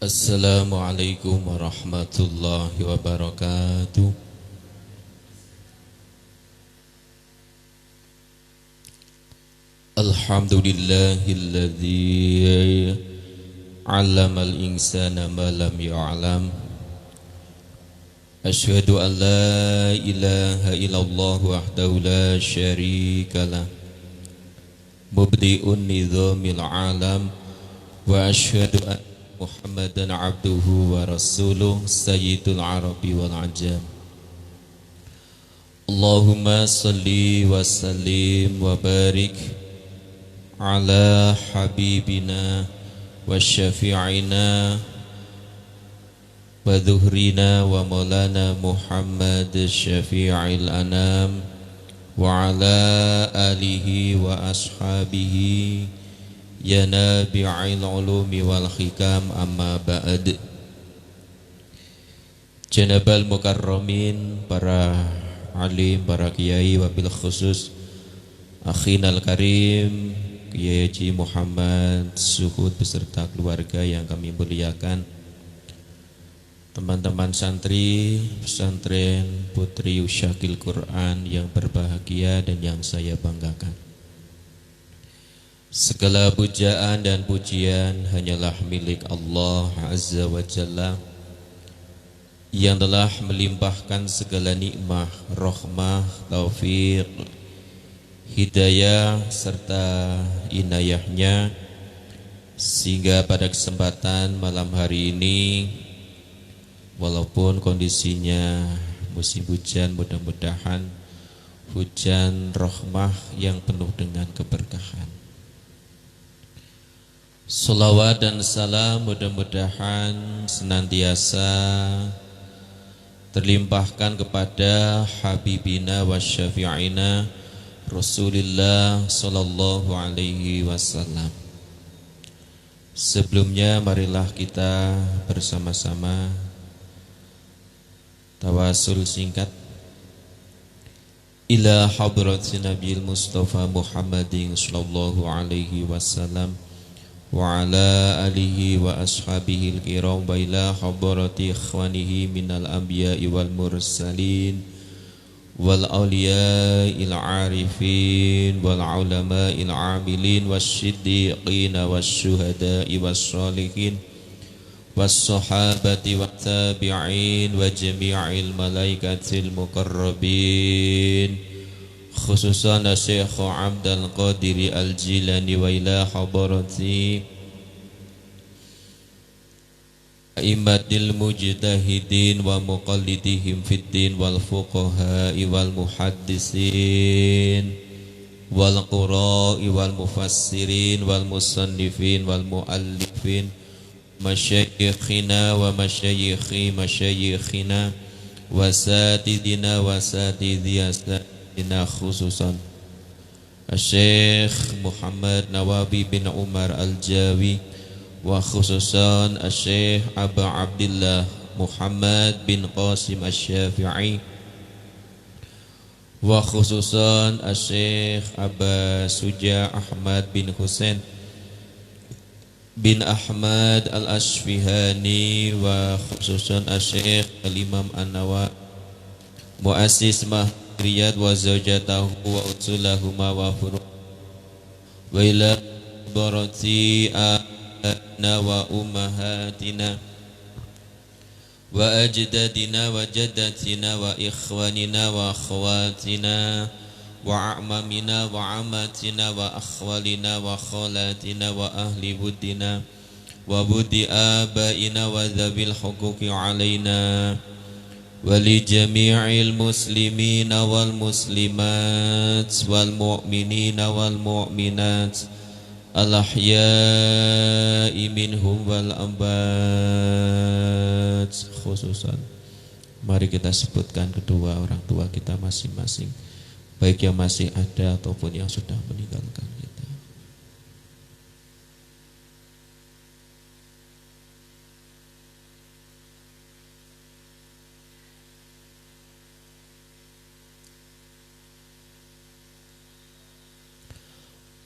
Assalamualaikum warahmatullahi wabarakatuh. Alhamdulillahilladzi 'allamal insana ma lam ya'lam. Asyhadu an la ilaha illallah wahdahu la syarikalah. Mubdi'un nizamil 'alam wa asyhadu an Muhammadan abduhu wa rasuluh sayyidul arabi wal ajam. Allahumma salli wa sallim wa barik ala habibina wa syafi'ina wa dhuhrina wa maulana Muhammad syafi'il anam wa ala alihi wa ashabihi ya nabi'il ulumi wal hikam, amma ba'd. Janabal mukarramin, para alim, para kiai, wabil khusus akhinal karim Kiai Haji Muhammad Suhud beserta keluarga yang kami muliakan, teman-teman santri pesantren Putri Usyakil Quran yang berbahagia dan yang saya banggakan. Segala pujaan dan pujian hanyalah milik Allah Azza wa Jalla yang telah melimpahkan segala nikmah, rahmah, taufik, hidayah serta inayahnya, sehingga pada kesempatan malam hari ini, walaupun kondisinya musim hujan, mudah-mudahan hujan rahmah yang penuh dengan keberkahan. Salawat dan salam mudah-mudahan senantiasa terlimpahkan kepada Habibina wa Syafi'ina Rasulullah Sallallahu Alaihi Wasallam. Sebelumnya marilah kita bersama-sama tawasul singkat ila hadratin Nabil Mustafa Muhammadin Sallallahu Alaihi Wasallam wa ala alihi wa ashabihi al-kiram wa ila hadrati ikhwanihi minal anbiya'i wal mursalin wal awliya'il arifin wal ulama'il amilin wassiddiqin wasyuhada'i wassalihin wassahabati wattabi'in wa jami'il malaikatil muqarrabin, khususan Syekh Abdul Qadir Al-Jilani wa ila hadarati a'immatil mujtahidin wa muqallidihim fid din wal fuqaha'i wal muhaddisin wal qura'i wal mufassirin wal musannifin wal muallifin, masyayikhina wa masyayikhi masyayikhina wa satidina wa satidiyasa ina, khususan Syekh Muhammad Nawawi bin Umar Al-Jawi wa khususan Syekh Aba Abdillah Muhammad bin Qasim Asy-Syafi'i wa khususan Syekh Aba Suja Ahmad bin Husain bin Ahmad Al-Asfihani wa khususan Syekh Al-Imam An-Nawawi muassis Riyad wa zawjatahu wa utsulahuma wa furu wa ila barati ana wa ummahatina wa ajdadina wa jaddatina wa ikhwanina wa akhwatina wa a'mamina wa amatina wa akhwalina wa khalatina wa ahli buddina wa budi abaina wa dhabil huquqi alaina wali jami'il muslimina wal muslimat wal mu'minina wal mu'minat al ahya'i minhum wal ambat. Khususan mari kita sebutkan kedua orang tua kita masing-masing, baik yang masih ada ataupun yang sudah meninggalkan kita.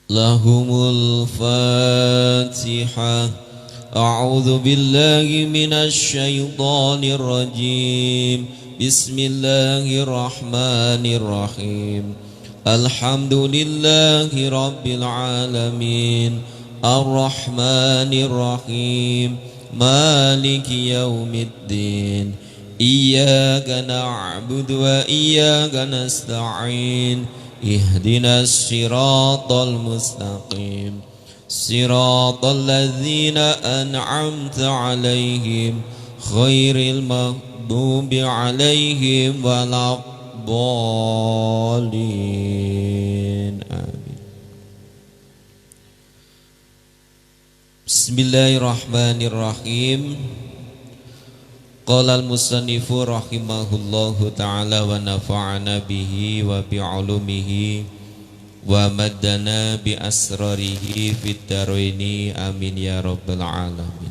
Lahumul Fatihah. أعوذ بالله من الشيطان الرجيم بسم الله الرحمن الرحيم الحمد لله رب العالمين الرحمن الرحيم مالك يوم الدين إياك نعبد وإياك نستعين اهدنا الصراط المستقيم صراط الذين أنعمت عليهم غير المغضوب عليهم ولا الضالين آمين. Bismillahirrahmanirrahim. Qala al-musannifu rahimahullahu ta'ala wa nafa'ana bihi wa bi'ulumihi wa maddana bi asrarihi fid daraini amin ya rabbal alamin.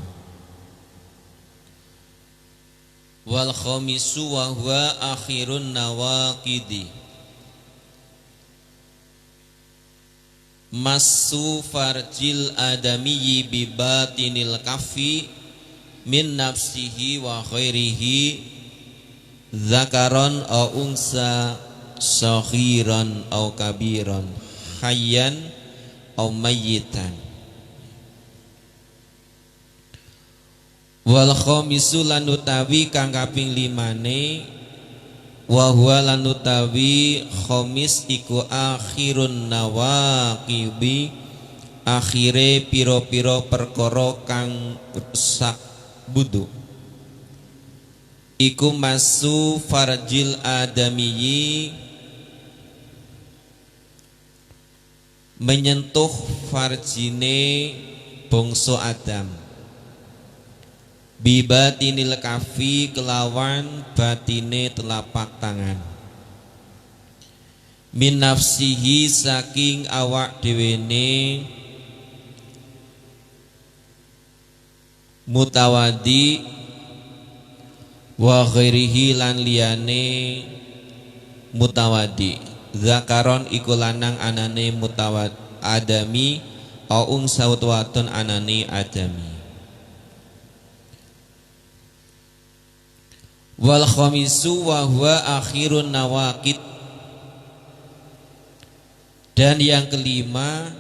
Wal khamisu wa huwa akhirun nawaqidi masu farjil adamiyyi bi batinil kafi min nafsihi wa khairihi zakaron au unsa sakhiran au kabiran hayyan au mayyitan. Wal khamisu lan utawi kang kaping 5 wa huwa lan utawi khamis iku akhirun nawaqibi akhire pira-pira perkara kang rusak wudu iku masu farjil adamiyyi menyentuh farjine bangsa Adam bibatinil kafi kelawan batine telapak tangan min nafsihi saking awak dhewene mutawadi wa ghairihi lan liyane mutawadi zakaron iku lanang anane mutawad adami au unsa wadon anane adami. Wal khamisu wa huwa akhirun nawaqid dan yang kelima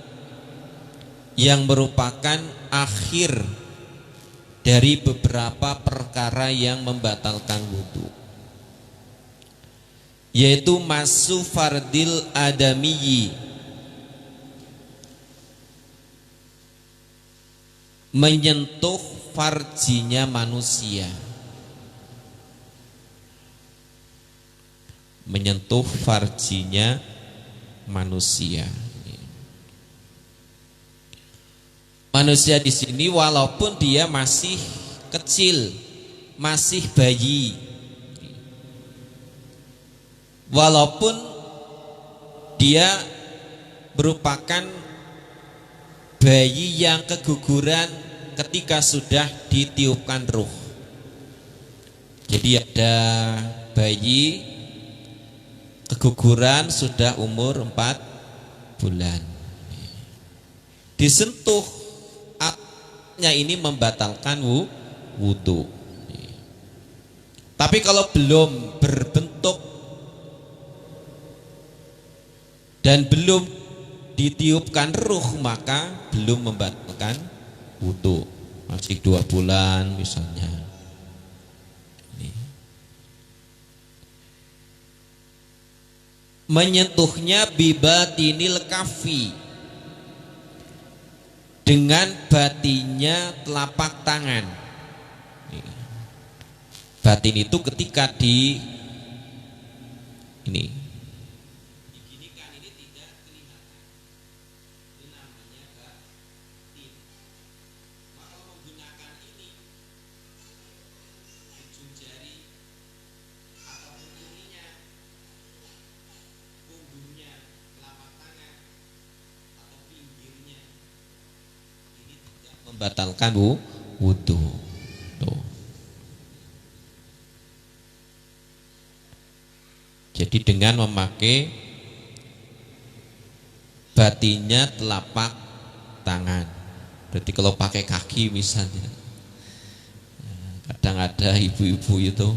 yang merupakan akhir dari beberapa perkara yang membatalkan wudu yaitu masu fardil adamiyyi menyentuh farjinya manusia menyentuh farjinya manusia. Manusia di sini walaupun dia masih kecil, masih bayi, walaupun dia merupakan bayi yang keguguran ketika sudah ditiupkan ruh. Jadi ada bayi keguguran sudah umur 4 bulan, disentuh ini membatalkan wudu. Tapi kalau belum berbentuk dan belum ditiupkan ruh maka belum membatalkan wudu. Masih 2 bulan misalnya. Menyentuhnya bibatinil kafi dengan batinnya telapak tangan. Batin itu ketika di ini diginikan ini tidak kelihatan. Ini namanya batin. Maka menggunakan ini ujung jari ataupun ininya, punggungnya, telapak tangan atau pinggirnya ini tidak membatalkan wudu. Tuh. Jadi dengan memakai batinnya telapak tangan. Berarti kalau pakai kaki misalnya, kadang ada ibu-ibu itu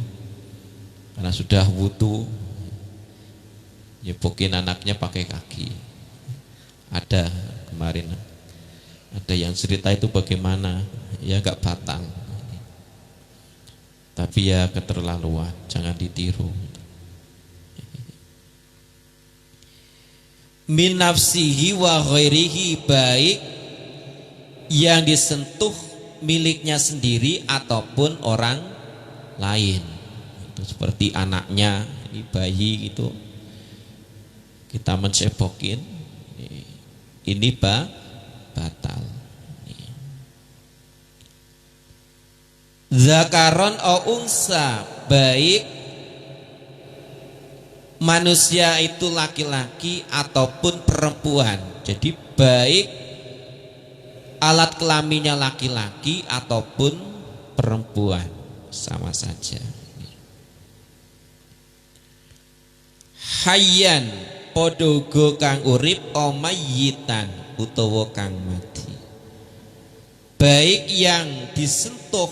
karena sudah wudu nyepokin anaknya pakai kaki. Ada kemarin ada yang cerita itu bagaimana, ya gak batal, tapi ya keterlaluan, jangan ditiru. Min nafsihi wa ghairihi, baik yang disentuh miliknya sendiri ataupun orang lain. Itu seperti anaknya, ini bayi itu kita mencepokin, ini batal. Zakaron au unsa, baik manusia itu laki-laki ataupun perempuan. Jadi baik alat kelaminnya laki-laki ataupun perempuan, sama saja. Hayyan podogo kang urip omayitan utawa kang mati, baik yang disentuh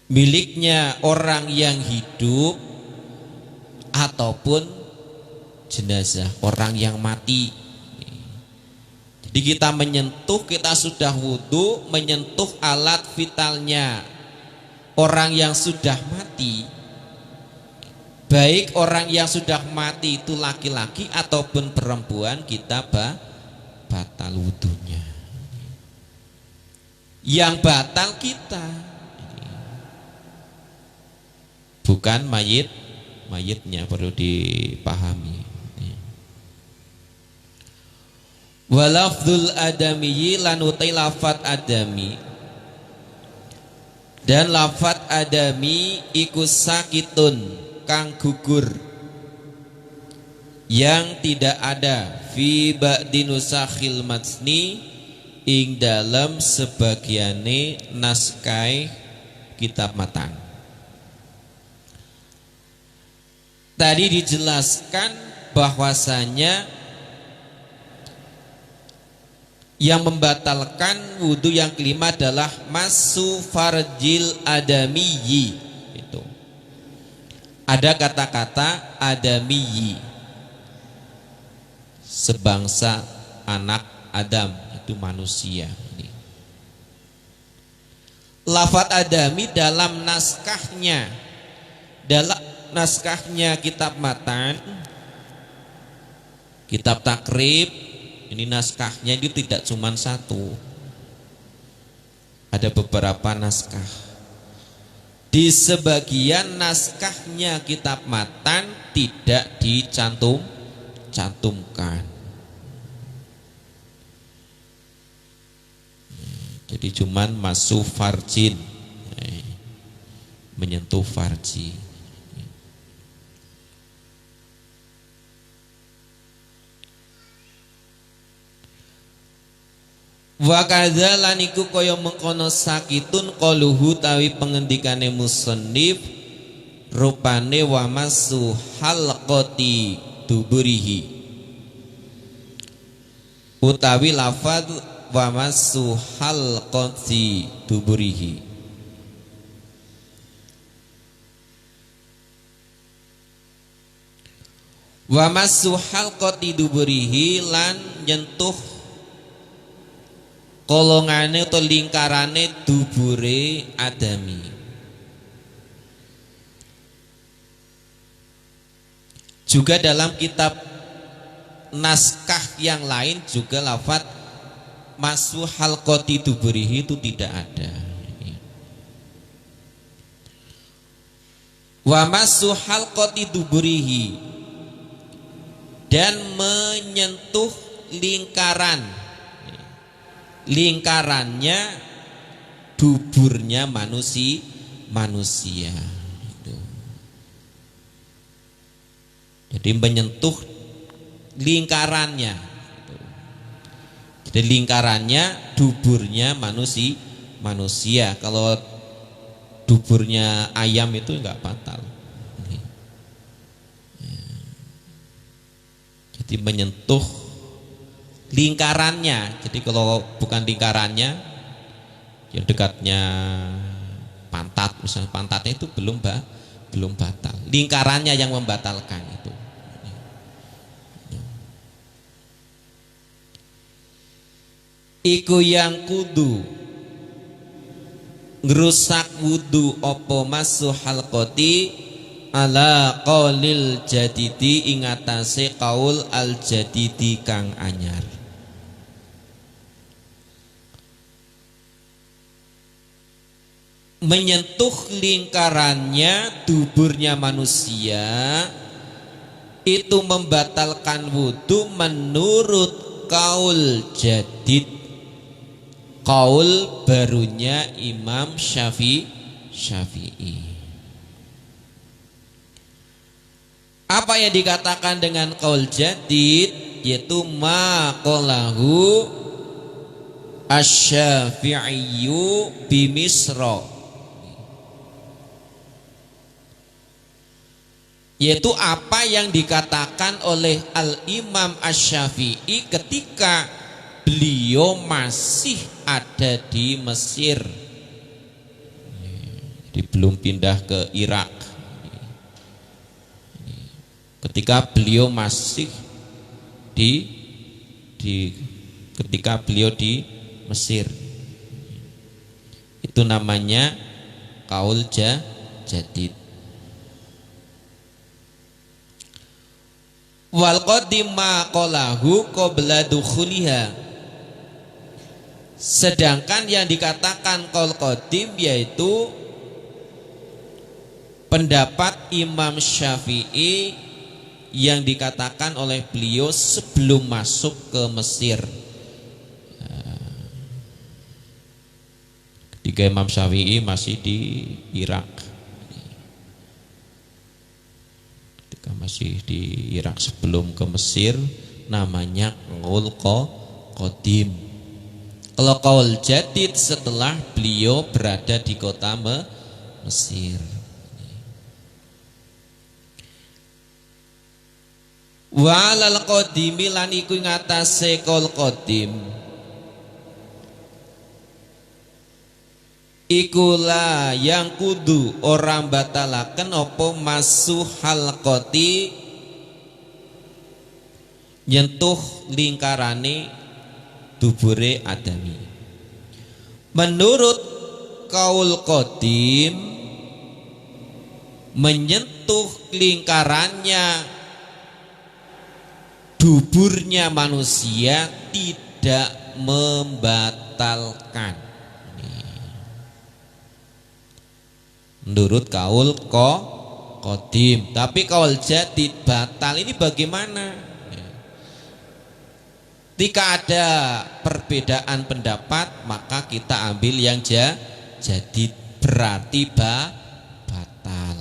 miliknya orang yang hidup ataupun jenazah orang yang mati. Jadi kita menyentuh, kita sudah wudu menyentuh alat vitalnya orang yang sudah mati, baik orang yang sudah mati itu laki-laki ataupun perempuan, kita batal wudunya. Yang batal kita, bukan mayitnya, perlu dipahami. Walafdul adami lan utai lafat adami, dan lafat adami iku sakitun kang gugur, yang tidak ada fi ba'di nusakhil matni ing dalam sebagiane naskah kitab matan. Tadi dijelaskan bahwasanya yang membatalkan wudhu yang kelima adalah masu farjil adamiyyi. Itu ada kata-kata adamiyyi, sebangsa anak Adam, itu manusia. Lafat adami dalam naskahnya kitab matan, kitab takrib, ini naskahnya itu tidak cuma satu, ada beberapa naskah. Di sebagian naskahnya kitab matan tidak dicantumkan. Jadi cuman masuk farjin, menyentuh farji. Wa kadza lan iku kaya mengkono sakitun qaluhu tawi pengendikane musannif rupane wa masu halqati duburihi, utawi lafaz wa masu halqati duburihi. Wa masu halqati duburihi lan nyentuh kolongane atau lingkarane dubure adami. Juga dalam kitab naskah yang lain juga lafaz masu halqati duburihi itu tidak ada. Wa masu halqati duburihi, dan menyentuh lingkarannya duburnya manusia itu. Jadi menyentuh lingkarannya itu. Jadi lingkarannya duburnya manusia. Kalau duburnya ayam itu enggak batal. Jadi menyentuh lingkarannya. Jadi kalau bukan lingkarannya, ya dekatnya pantat, misalnya pantatnya itu belum batal. Lingkarannya yang membatalkan itu. Iku yang kudu ngerusak wudu opo masu halqoti ala qaulil jadidi ingatase kaul al jadidi kang anyar. Menyentuh lingkarannya duburnya manusia itu membatalkan wudu menurut kaul jadid, kaul barunya Imam Syafi'i. Apa yang dikatakan dengan kaul jadid? Yaitu ma qalahu asy-Syafi'iyyu bi Misra, yaitu apa yang dikatakan oleh Al-Imam Asy-Syafi'i ketika beliau masih ada di Mesir. Jadi belum pindah ke Irak. Ketika beliau masih ketika beliau di Mesir. Itu namanya kaul jadid. Wal qadim ma qalahu qabla dukhuliha. Sedangkan yang dikatakan qaul qadim yaitu pendapat Imam Syafi'i yang dikatakan oleh beliau sebelum masuk ke Mesir. Ketika Imam Syafi'i masih di Irak. Masih di Irak sebelum ke Mesir, namanya qaul qadim. Kalau qaul jadid setelah beliau berada di kota Mesir. Wa alal qadimi lan iku ngatasé qaul qadim ikulah yang kudu orang batalaken opo masu halqoti nyentuh lingkarane dubure adami. Menurut kaul qadim, menyentuh lingkarannya duburnya manusia tidak membatalkan. Menurut kaul qadim, tapi kaul jadid batal. Ini bagaimana? Jika ada perbedaan pendapat, maka kita ambil yang jadid, berarti batal.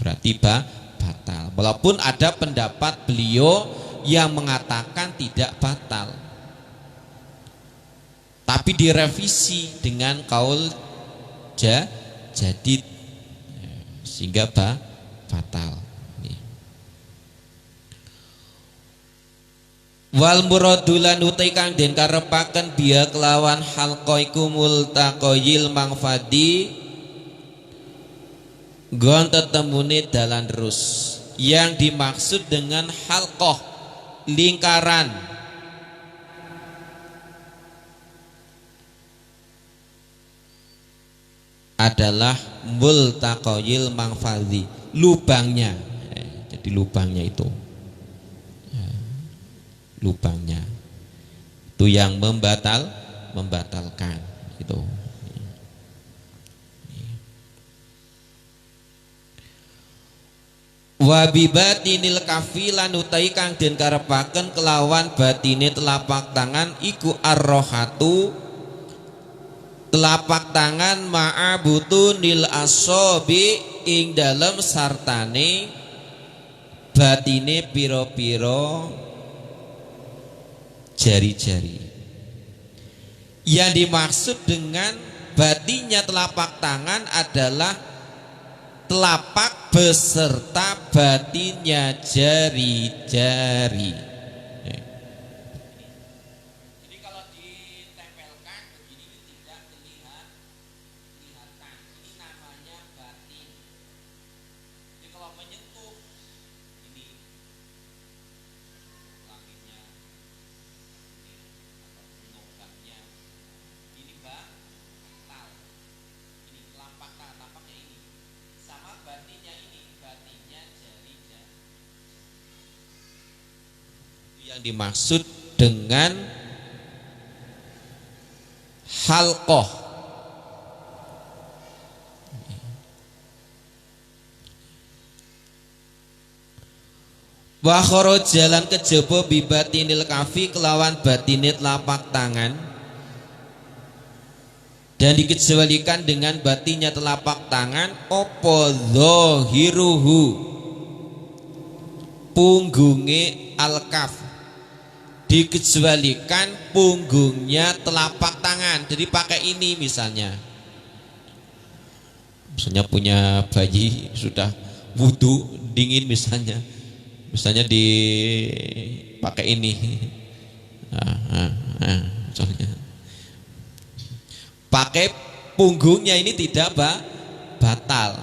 Berarti batal. Walaupun ada pendapat beliau yang mengatakan tidak batal, tapi direvisi dengan kaul jadid sehingga batal. Wal muradulan utai kang den karepaken biya kelawan halqa iku multaqoyil mangfadi gon tetemune dalan terus. Yang dimaksud dengan halqah lingkaran adalah multaqoyil mangfadi, lubangnya. Jadi lubangnya itu, lubangnya itu yang membatalkan itu. Wa bi batinil kafilan utai kang den karepaken kelawan batine telapak tangan iku arrohatu, telapak tangan ma'abutunil asobi ing dalem sartane batine piro-piro jari-jari. Yang dimaksud dengan batinnya telapak tangan adalah telapak beserta batinnya jari-jari. yang dimaksud dengan halqah. Wa jalan kejaba bibatinil kafi kelawan batinit lapak tangan, dan dikecualikan dengan batinnya telapak tangan opo zahiruhu punggunge al-kaf, dikecualikan punggungnya telapak tangan. Jadi pakai ini misalnya punya bayi sudah wudu dingin misalnya dipakai ini, misalnya pakai punggungnya ini tidak batal.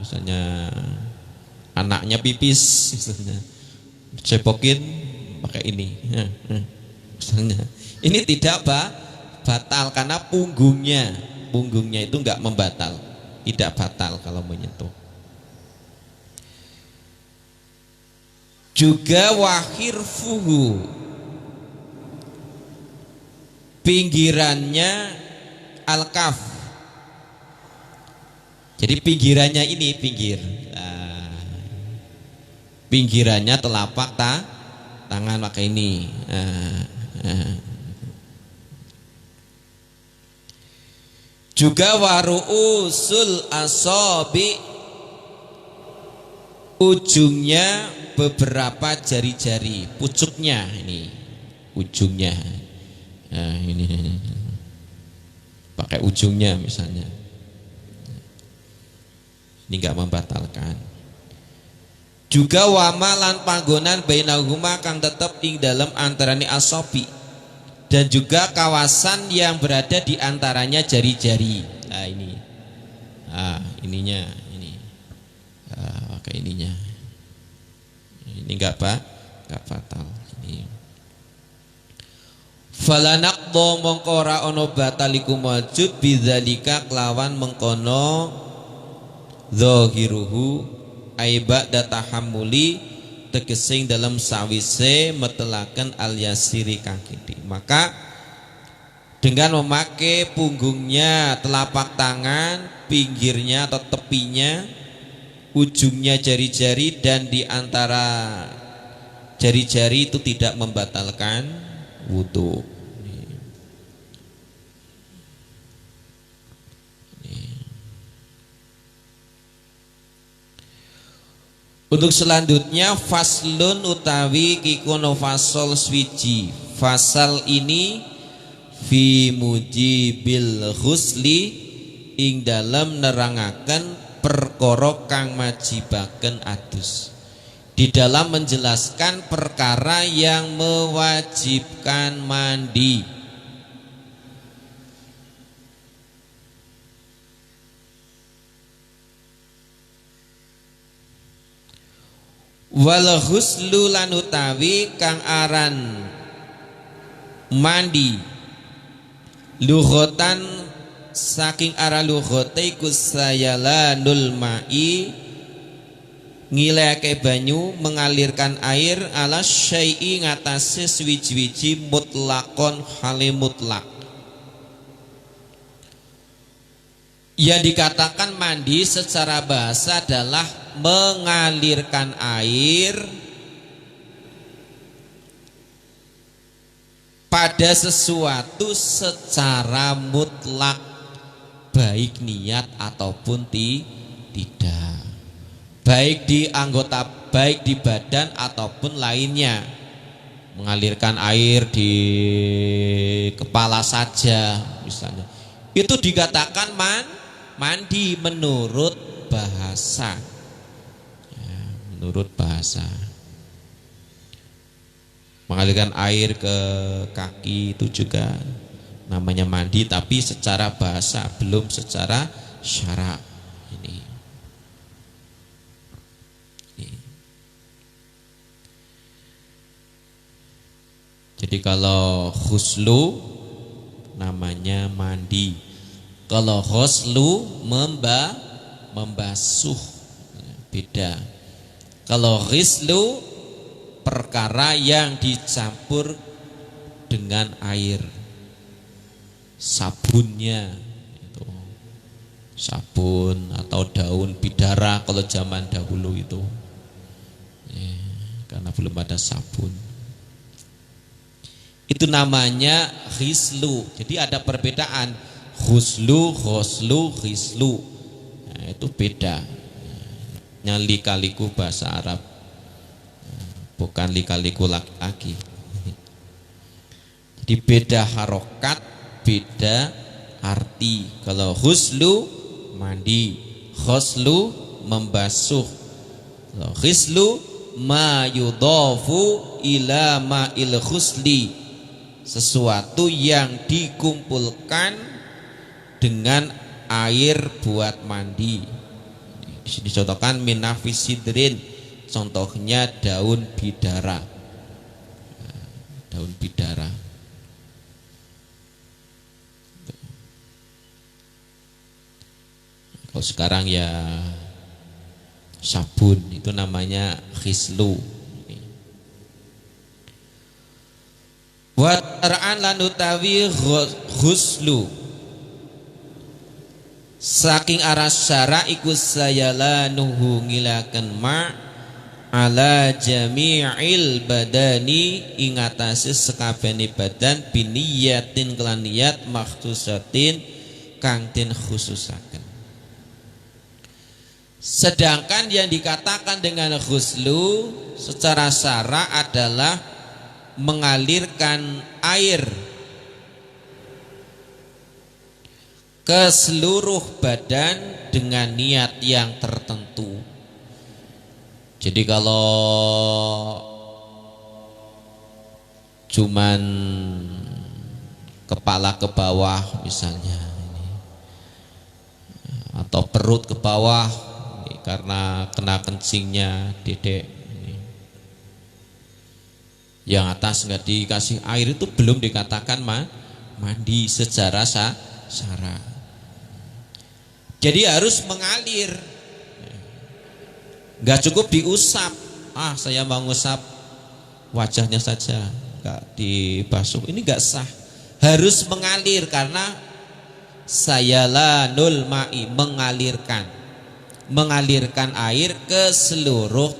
Misalnya anaknya pipis, misalnya cepokin pakai ini, misalnya ini tidak batal karena punggungnya itu enggak membatal, tidak batal kalau menyentuh. Juga wahirfuhu pinggirannya al-kaf. Jadi pinggirannya ini pinggirannya telapak tangan pakai ini. Juga waru'usul asobi, ujungnya beberapa jari-jari, pucuknya ini, ujungnya. Nah, ini pakai ujungnya misalnya. Ini enggak membatalkan. Juga wamalan panggonan bainahuma kang tetap ing dalam antarane asobi, dan juga kawasan yang berada di antaranya jari-jari. Nah ini, ininya ini, pakai ininya. Ini enggak batal ini. Falanaqdo mongko ora ana bataliku wajib bidzalika kelawan mengkono zahiruhu aiba datahammuli tegesing dalam sawise metelaken al-yasiri kang kidhi. Maka dengan memakai punggungnya telapak tangan, pinggirnya atau tepinya, ujungnya jari-jari, dan di antara jari-jari itu tidak membatalkan wudu. Untuk selanjutnya faslun utawi kikono fasol swiji. Fasal ini fi mujibil husli ing dalam nerangaken perkara kang majibaken adus, di dalam menjelaskan perkara yang mewajibkan mandi. Wal huslu lan utawi kang aran mandi lughatan saking ara lughate kusayalanul ma'i ngileke banyu, mengalirkan air ala syai'i ngatasi swiji-wiji mutlakon hale mutlak. Yang dikatakan mandi secara bahasa adalah mengalirkan air pada sesuatu secara mutlak, baik niat ataupun tidak, baik di anggota, baik di badan ataupun lainnya. Mengalirkan air di kepala saja misalnya, itu dikatakan mandi menurut bahasa, ya, menurut bahasa. Mengalirkan air ke kaki itu juga namanya mandi, tapi secara bahasa, belum secara syara. Ini. Jadi kalau khuslu namanya mandi, kalau ghuslu membasuh, beda. Kalau ghislu perkara yang dicampur dengan air. Sabunnya itu sabun atau daun bidara kalau zaman dahulu itu ya, karena belum ada sabun. Itu namanya ghislu. Jadi ada perbedaan ghuslu, ghuslu, ghislu. Nah, itu beda. Lika-liku bahasa Arab, bukan lika-liku laki-laki. Jadi beda harokat, beda arti. Kalau ghuslu mandi, ghuslu membasuh. Kalau ghislu ma yudhafu ila ma'il ghusli, sesuatu yang dikumpulkan dengan air buat mandi. Di sini contohkan minafis sidrin, contohnya daun bidara. Daun bidara. Kalau sekarang ya sabun, itu namanya ghislu. Wa tar'an lan utawi ghuslu saking aras syara iku sayalanuhu ngilaken ma ala jami'il badani ing atase sekabehane badan biniyatin kelan niat makhsusatin kang den khususaken. Sedangkan yang dikatakan dengan ghuslu secara syara adalah mengalirkan air ke seluruh badan dengan niat yang tertentu. Jadi kalau cuman kepala ke bawah misalnya ini, atau perut ke bawah ini, karena kena kencingnya dedek ini, yang atas nggak dikasih air, itu belum dikatakan mandi secara syara. Jadi harus mengalir, nggak cukup diusap. Saya mau ngusap wajahnya saja, nggak dibasuh, ini nggak sah. Harus mengalir karena sayalanul ma'i, mengalirkan air ke seluruh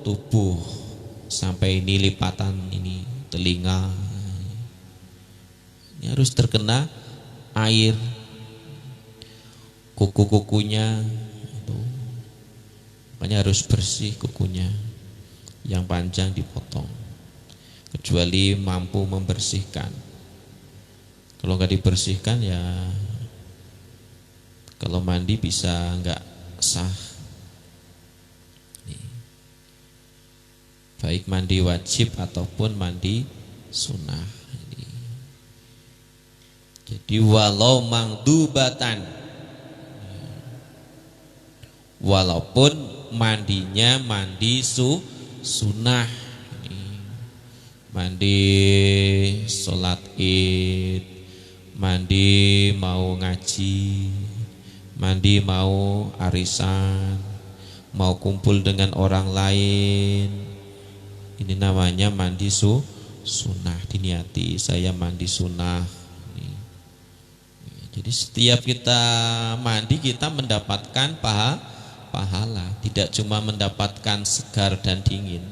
tubuh sampai ini lipatan ini telinga, ini harus terkena air. Kuku-kukunya itu, makanya harus bersih kukunya, yang panjang dipotong kecuali mampu membersihkan. Kalau nggak dibersihkan ya kalau mandi bisa nggak sah. Baik mandi wajib ataupun mandi sunnah. Jadi walau mangdubatan, walaupun mandinya mandi sunnah, mandi sholat id, mandi mau ngaji, mandi mau arisan, mau kumpul dengan orang lain, ini namanya mandi sunnah. Diniati saya mandi sunnah. Jadi setiap kita mandi kita mendapatkan pahala, tidak cuma mendapatkan segar dan dingin.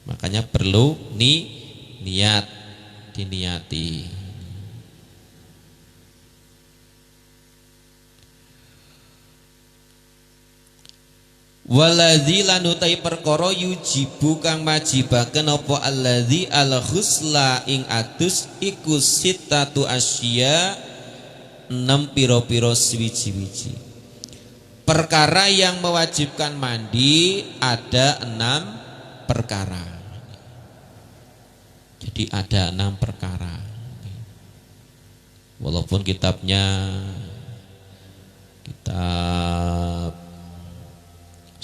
Makanya perlu niat, diniati. Waladzi lan utai perkara yujibu kang majibaken apa alladzi al ghusla ing adus iku sittatu asya, 6 pira-pira swiji-wiji. Perkara yang mewajibkan mandi ada 6 perkara. Jadi ada 6 perkara. Walaupun kitabnya kitab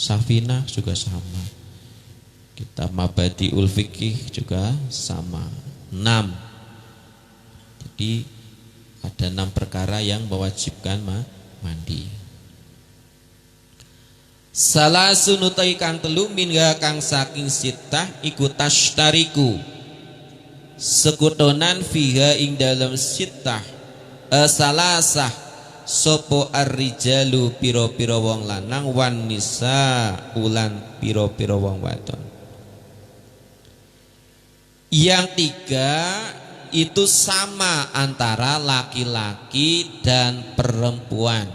Safinah juga sama, kitab Mabadiul Fiqih juga sama, 6. Jadi ada 6 perkara yang mewajibkan mandi. Salasun utai kang telu minha kang saking sitah iku tashtariku sekutonan fiha ing dalam sitah salasah sopo ar-rijalu piro-piro wong lanang wan nisa ulan piro-piro wong wadon. Yang tiga itu sama antara laki-laki dan perempuan.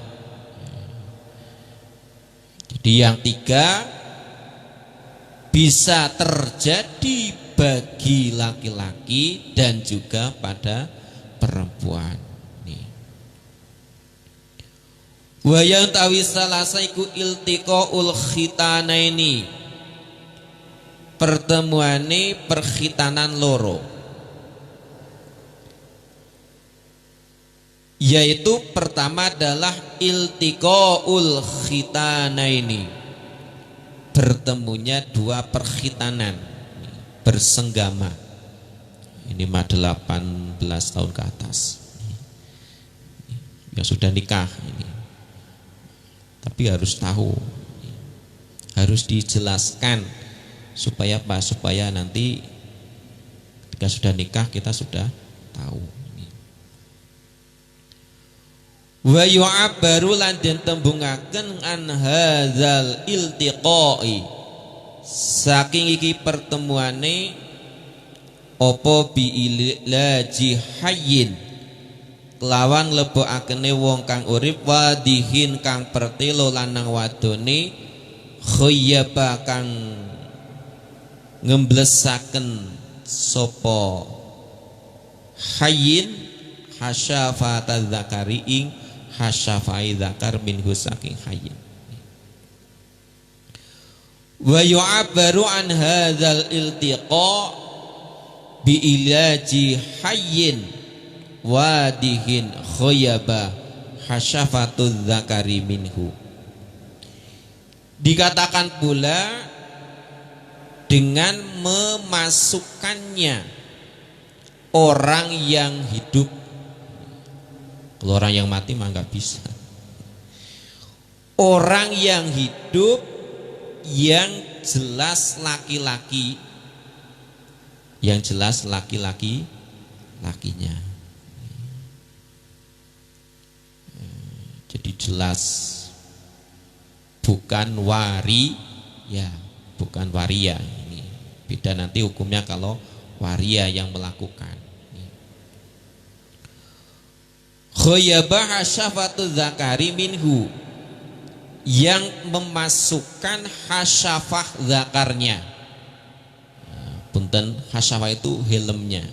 Jadi yang tiga bisa terjadi bagi laki-laki dan juga pada perempuan. Wa yang tawi salasa iku iltiqaul khitanaini, pertemuane perkhitanan loro, yaitu pertama adalah iltiqaul khitanaini, bertemunya dua perkhitanan bersenggama. Ini mah 18 tahun ke atas yang sudah nikah ini. Tapi harus tahu, harus dijelaskan supaya apa? Supaya nanti ketika sudah nikah kita sudah tahu. Wa yu'abbaru lan den tembungaken an hadzal iltiqai, saking iki pertemuane apa bi ilaji hayyin, kelawan lebokakene wong kang urip wadihin kang pertelo lanang wadone khayyaba kang ngemblesaken sapa hayyin hasyafata dzakari ing hasyafai dzakar minhu saking hayyin. Wa yu'abbaru an hadzal iltiqa bi ilaji hayyin wadihin khoyaba hasyafatu dzakari minhu. Dikatakan pula dengan memasukkannya orang yang hidup. Kalau orang yang mati mah nggak bisa. Orang yang hidup yang jelas laki-laki, yang jelas laki-laki lakinya. Jadi jelas bukan waria, bukan waria. Ini beda nanti hukumnya kalau waria yang melakukan. Khoyabah hasyafatu dzakari minhu, yang memasukkan hasyafah zakarnya. Punten, hasyafah itu helmnya,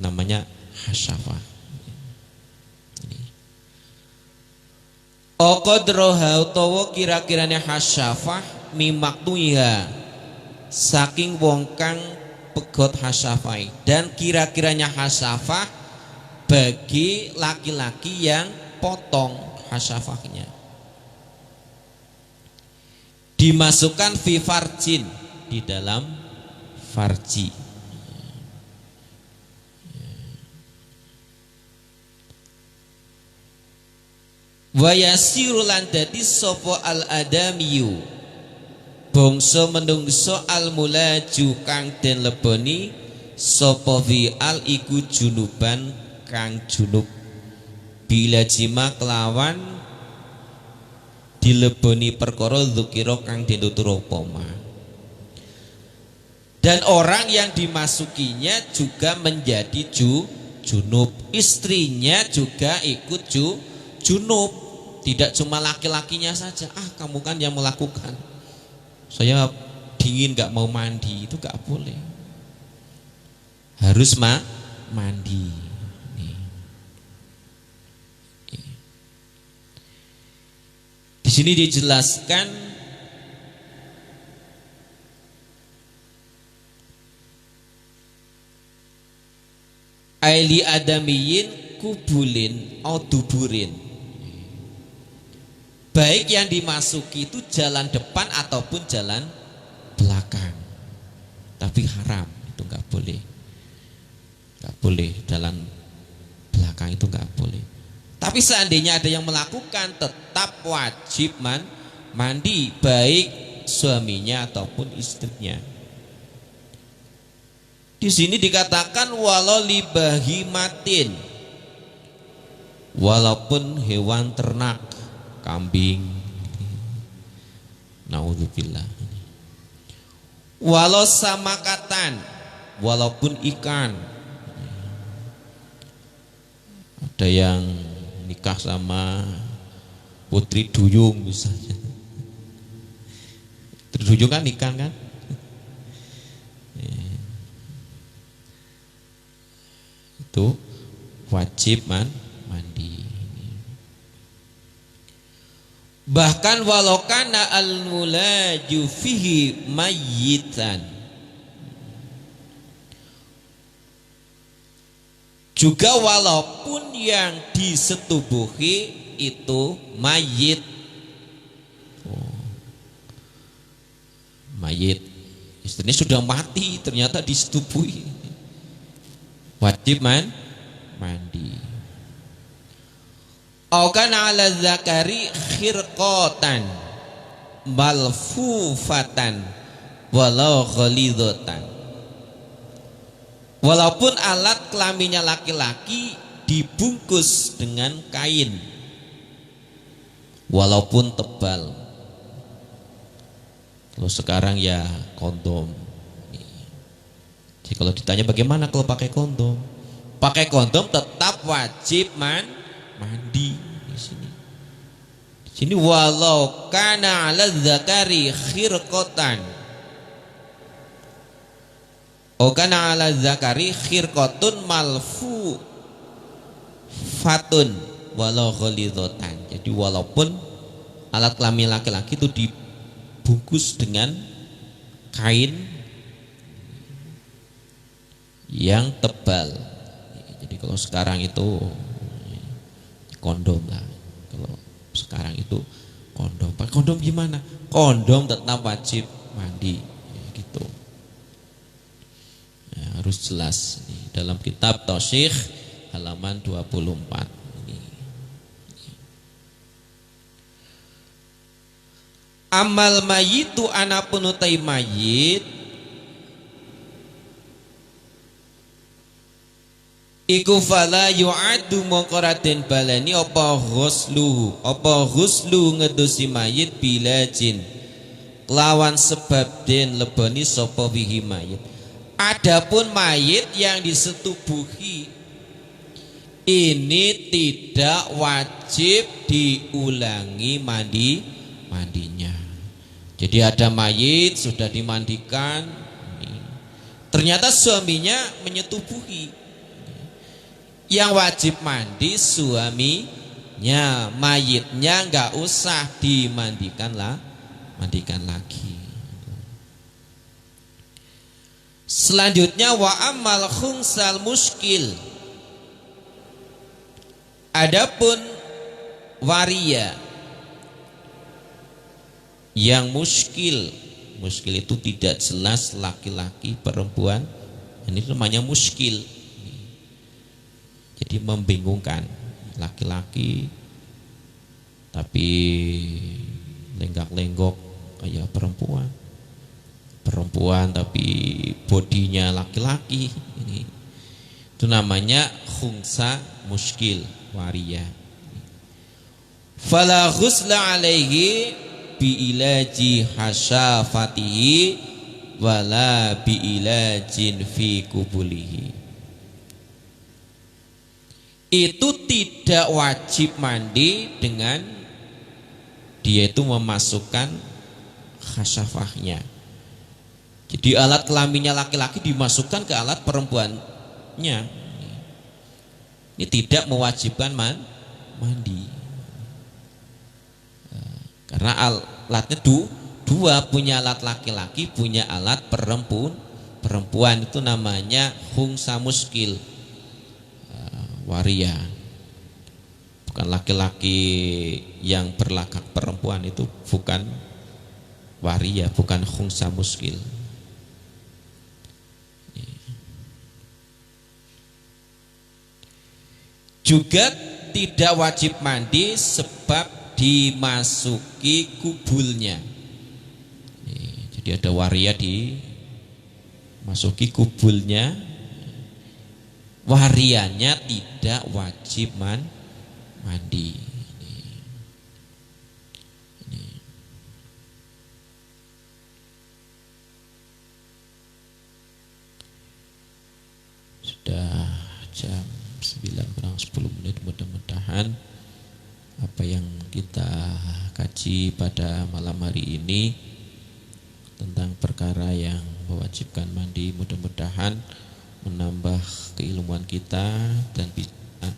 namanya hasyafah. Oqadroha utawa kira-kiranya hasyafah mimaktuiha, saking wong kang pegot hasyafai, dan kira-kiranya hasyafah bagi laki-laki yang potong hasyafahnya, dimasukkan fi farjin, di dalam farji. Wa yasiru lan dadi sapa al adamiyu, bangsa menungso al mulaju kang den leboni sapa fi al iku junuban kang junub, bila jima kelawan dileboni perkara dzukira kang den tutur upama. Dan orang yang dimasukinya juga menjadi junub, istrinya juga ikut junub. Tidak cuma laki-lakinya saja, kamu kan yang melakukan, saya dingin gak mau mandi, itu gak boleh, harus mandi. Di sini dijelaskan aili adamiyin kubulin au duburin, baik yang dimasuki itu jalan depan ataupun jalan belakang, tapi haram, itu nggak boleh, jalan belakang itu nggak boleh. Tapi seandainya ada yang melakukan, tetap wajib mandi, baik suaminya ataupun istrinya. Di sini dikatakan walau libahimatin, walaupun hewan ternak, kambing, naudzubillah. Walau samakatan, walaupun ikan. Ada yang nikah sama putri duyung misalnya. Putri duyung kan ikan kan? Itu wajib mandi. Bahkan walau kana al-mulaju fihi mayyitan, juga walaupun yang disetubuhi itu mayit. Mayit, istrinya sudah mati ternyata disetubuhi, wajib mandi. Aukan ala zakari khirqatan malfufatan walau ghalidatan, walaupun alat kelaminnya laki-laki dibungkus dengan kain walaupun tebal. Kalau sekarang ya kondom. Jadi kalau ditanya bagaimana kalau pakai kondom? Pakai kondom tetap wajib mandi di sini. Di sini walau kana 'ala dzakari khirqatan. O kana 'ala dzakari khirqatun malfu fatun walau ghalidatan. Jadi walaupun alat kelamin laki-laki itu dibungkus dengan kain yang tebal. Jadi kalau sekarang itu kondom lah. Kalau sekarang itu kondom. Pakai kondom gimana? Kondom tetap wajib mandi, gitu. Ya, harus jelas ini dalam kitab Tausyikh halaman 24 ini. Amal mayitu anapun utai mayit iku fala yu'adu mongkoraden balani apa ghuslu ngedosi mayit bilajin lawan sebab den lebani sapa wihi mayit. Adapun mayit yang disetubuhi ini tidak wajib diulangi mandinya. Jadi ada mayit sudah dimandikan, ternyata suaminya menyetubuhi, yang wajib mandi suaminya, mayitnya nggak usah dimandikan lagi. Selanjutnya wa amal khungsal muskil, adapun waria yang muskil itu tidak jelas laki-laki perempuan, ini namanya muskil. Jadi membingungkan, laki-laki tapi lenggak-lenggok kayak perempuan tapi bodinya laki-laki. Ini itu namanya khungsa muskil waria. Fala ghusla alaihi bi ilaji hasyafatihi wala bi ilajin fi kubulihi. Itu tidak wajib mandi dengan dia itu memasukkan khasyafahnya. Jadi alat kelaminnya laki-laki dimasukkan ke alat perempuannya. Ini tidak mewajibkan mandi. Karena alatnya dua, punya alat laki-laki, punya alat perempuan, itu namanya khungsa muskil waria. Bukan laki-laki yang berlakak perempuan, itu bukan waria, bukan khungsa muskil. Juga tidak wajib mandi sebab dimasuki kubulnya. Jadi ada waria dimasuki kubulnya, warianya tidak wajib mandi. Sudah jam 9:10, mudah-mudahan apa yang kita kaji pada malam hari ini tentang perkara yang mewajibkan mandi mudah-mudahan menambah keilmuan kita dan bisa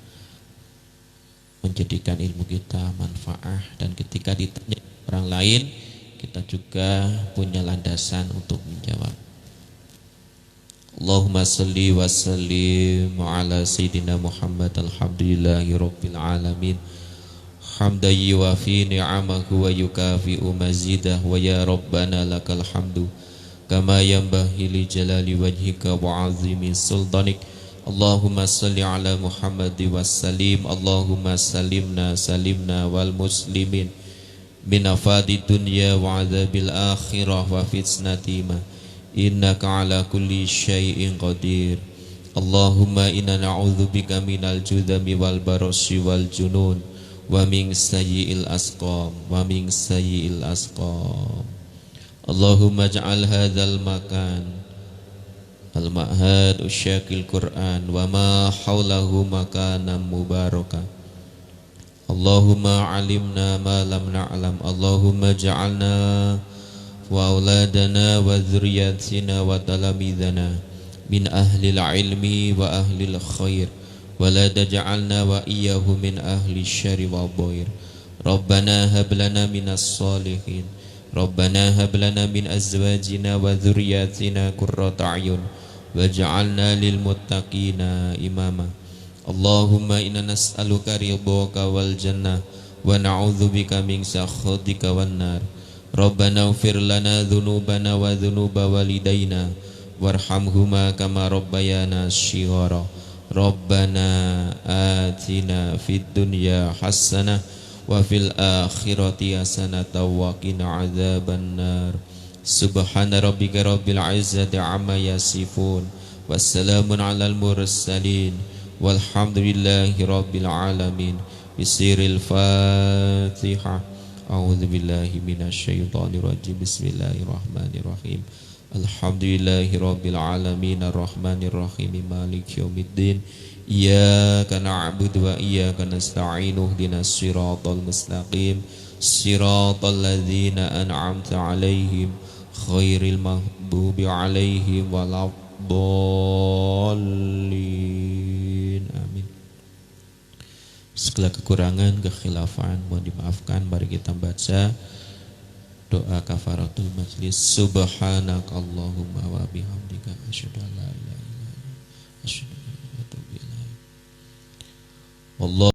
menjadikan ilmu kita manfaat, dan ketika ditanya orang lain kita juga punya landasan untuk menjawab. Allahumma salli wa sallim ala sayyidina Muhammad alhamdulillahi rabbil alamin hamdan yuwafi ni'amahu wa yukafi'u mazidah wa ya rabbana lakal hamdu kama yanbaghi li jalali wajhika wa 'azimi sultanik. Allahumma salli ala Muhammad wa sallim. Allahumma salimna wal muslimin min afadi dunya wa 'adzabil akhirah wa fitnatima. Innaka ala kulli syai'in qadir. Allahumma inna na'udzubika minal judami wal barasi wal junun wa min sayyi'il asqam Allahumma ja'al hadzal makan al-ma'had usyakil Qur'an wa ma hawlahu makanan mubaraka. Allahumma alimna ma lam na'lam. Allahumma ja'alna wa auladana wa dzurriyyatina wa talamidana min ahlil ilmi wa ahlil khair wa la taj'alna wa iyyahu min ahli syarri wa dhair. Rabbana hab lana minas solihin. Rabbana hab lana min azwajina wa dzurriyyatina qurrata a'yun waj'alna lil muttaqina imama. Allahumma inna nas'aluka ridhaka wal jannah wa na'udzubika min sakhatika wan nar. Rabbana ighfir lana dzunubana wa dzunuba walidayna warhamhuma kama rabbayana shighara. Rabbana atina fid dunya hasanah wa fil akhirati hasanah wa qina adzaban nar. Subhana rabbika rabbil izzati amma yasifun wassalamun alal mursalin walhamdulillahi rabbil alamin. Bisiril Fatihah. A'udzu billahi minasyaitonir rajim. Bismillahirrahmanirrahim. Alhamdulillahi rabbil alamin arrahmanir rahim maliki yaumiddin. Iyyaka na'budu wa iyyaka nasta'in ihdinas siratal mustaqim siratal ladzina an'amta 'alaihim ghairil maghdubi 'alaihim waladdallin. Amin. Segala kekurangan, kekhilafan mohon dimaafkan. Mari kita baca doa kafaratul majlis. Subhanakallahumma wa bihamdika asyhadu an la ilaha illa anta astaghfiruka wa atubu ilaik. Allah